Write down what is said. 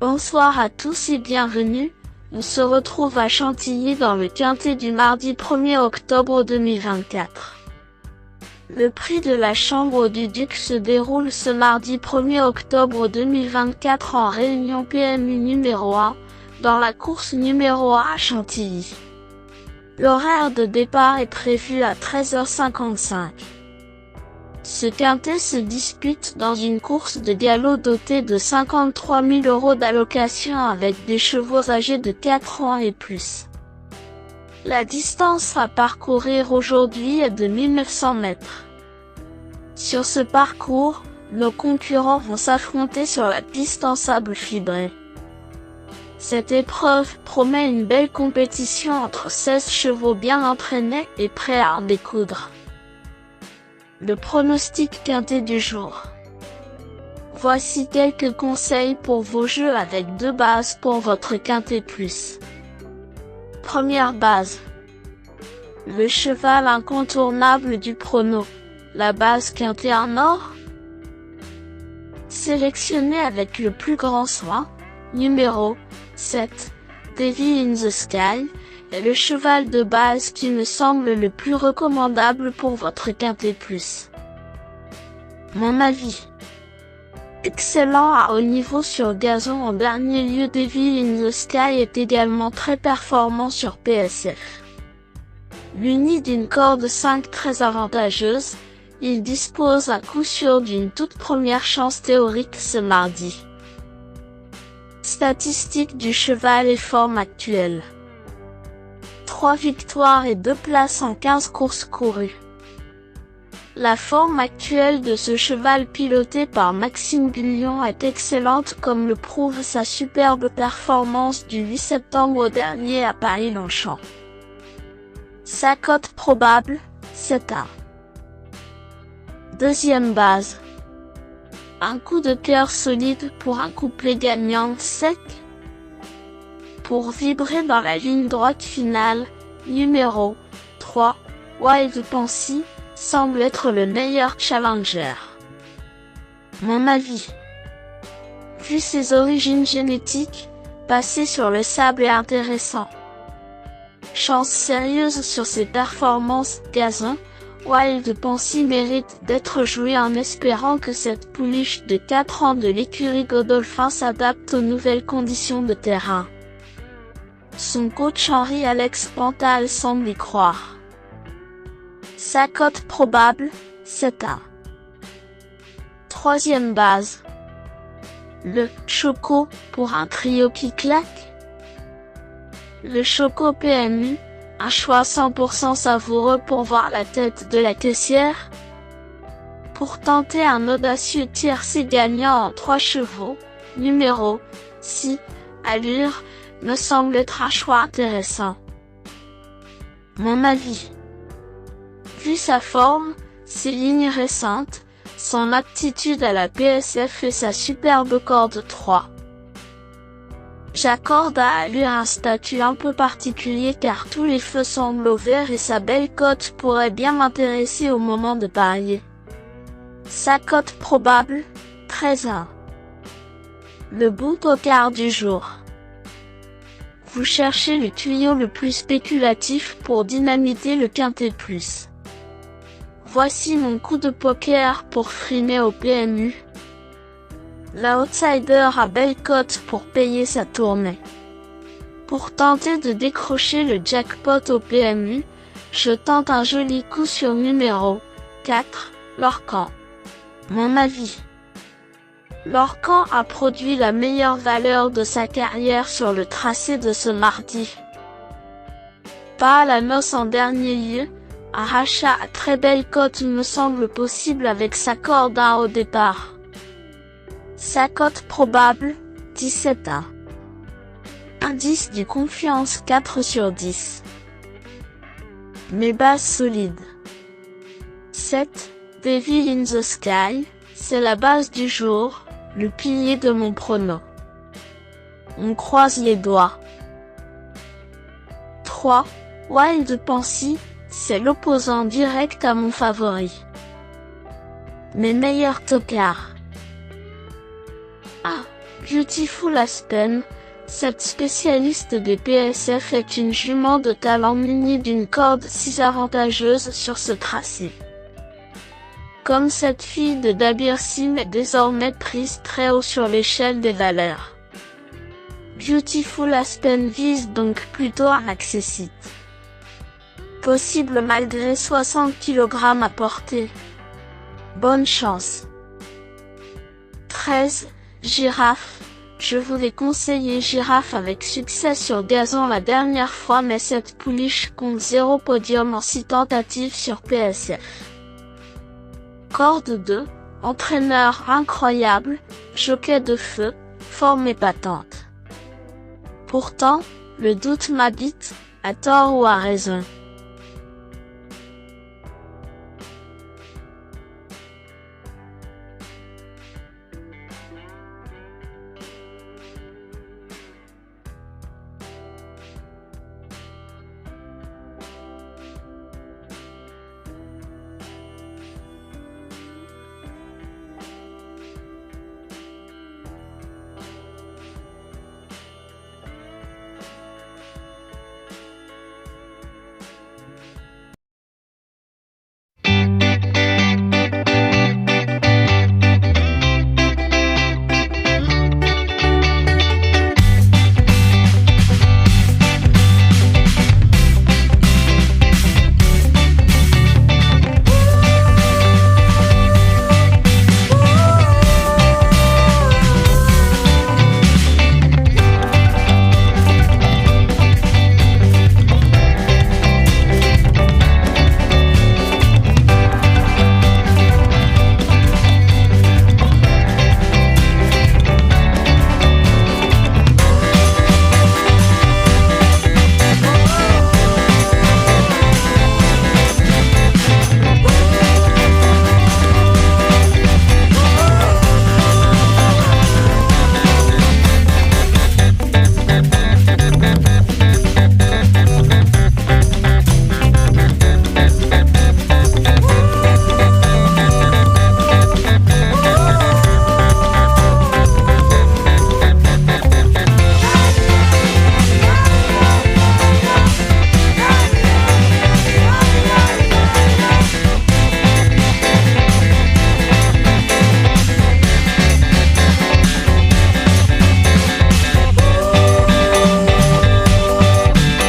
Bonsoir à tous et bienvenue. On se retrouve à Chantilly dans le quintet du mardi 1er octobre 2024. Le prix de la Chambre du Duc se déroule ce mardi 1er octobre 2024 en réunion PMU numéro 1, dans la course numéro 1 à Chantilly. L'horaire de départ est prévu à 13h55. Ce quintet se dispute dans une course de galop dotée de 53 000 € d'allocation avec des chevaux âgés de 4 ans et plus. La distance à parcourir aujourd'hui est de 1900 mètres. Sur ce parcours, nos concurrents vont s'affronter sur la piste en sable fibré. Cette épreuve promet une belle compétition entre 16 chevaux bien entraînés et prêts à en découdre. Le pronostic quintet du jour. Voici quelques conseils pour vos jeux avec 2 bases pour votre quintet plus. Première base. Le cheval incontournable du prono. La base quintet en or. Sélectionné avec le plus grand soin. Numéro 7. Devil in the Sky est le cheval de base qui me semble le plus recommandable pour votre quintet plus. Mon avis. Excellent à haut niveau sur gazon en dernier lieu, Devil in the Sky est également très performant sur PSF. Muni d'une corde 5 très avantageuse, il dispose à coup sûr d'une toute première chance théorique ce mardi. Statistiques du cheval et forme actuelle. 3 victoires et 2 places en 15 courses courues. La forme actuelle de ce cheval piloté par Maxime Guillon est excellente comme le prouve sa superbe performance du 8 septembre dernier à Paris-Longchamp. Sa cote probable, 7-1. Deuxième base. Un coup de cœur solide pour un couplet gagnant sec. Pour vibrer dans la ligne droite finale, numéro 3, Wild Pansy, semble être le meilleur challenger. Mon avis. Vu ses origines génétiques, passer sur le sable est intéressant. Chance sérieuse sur ses performances gazon, Wild Pansy mérite d'être joué en espérant que cette pouliche de 4 ans de l'écurie Godolphin s'adapte aux nouvelles conditions de terrain. Son coach Henri-Alex Pantal semble y croire. Sa cote probable, 7-1. Troisième base. Le Choco pour un trio qui claque. Le Choco PMU, un choix 100% savoureux pour voir la tête de la caissière. Pour tenter un audacieux tiercé gagnant en 3 chevaux, numéro 6, Allure, me semble être un choix intéressant. Mon avis. Vu sa forme, ses lignes récentes, son aptitude à la PSF et sa superbe corde 3. J'accorde à Allure un statut un peu particulier car tous les feux semblent au vert et sa belle cote pourrait bien m'intéresser au moment de parier. Sa cote probable, 13-1. Le bout au quart du jour. Vous cherchez le tuyau le plus spéculatif pour dynamiter le quintet plus. Voici mon coup de poker pour frimer au PMU. L'outsider a belle cote pour payer sa tournée. Pour tenter de décrocher le jackpot au PMU, je tente un joli coup sur numéro 4, Lorcan. Mon avis. Lorcan a produit la meilleure valeur de sa carrière sur le tracé de ce mardi. Pas à la noce en dernier lieu, un rachat à très belle cote me semble possible avec sa corde 1 au départ. Sa cote probable, 17-1. Indice du confiance 4 sur 10. Mes bases solides. 7. Devil in the Sky, c'est la base du jour, le pilier de mon prono. On croise les doigts. 3. Wild Pansy, c'est l'opposant direct à mon favori. Mes meilleurs tocards. 1. Beautiful Aspen, cette spécialiste des PSF est une jument de talent munie d'une corde 6 avantageuse sur ce tracé. Comme cette fille de Dabir Sim est désormais prise très haut sur l'échelle des valeurs. Beautiful Aspen vise donc plutôt un accessite. Possible malgré 60 kg à porter. Bonne chance. 13. Girafe. Je vous ai conseillé Girafe avec succès sur gazon la dernière fois, mais cette pouliche compte 0 podium en 6 tentatives sur PSF. Corde 2. Entraîneur incroyable, jockey de feu, forme épatante. Pourtant, le doute m'habite, à tort ou à raison.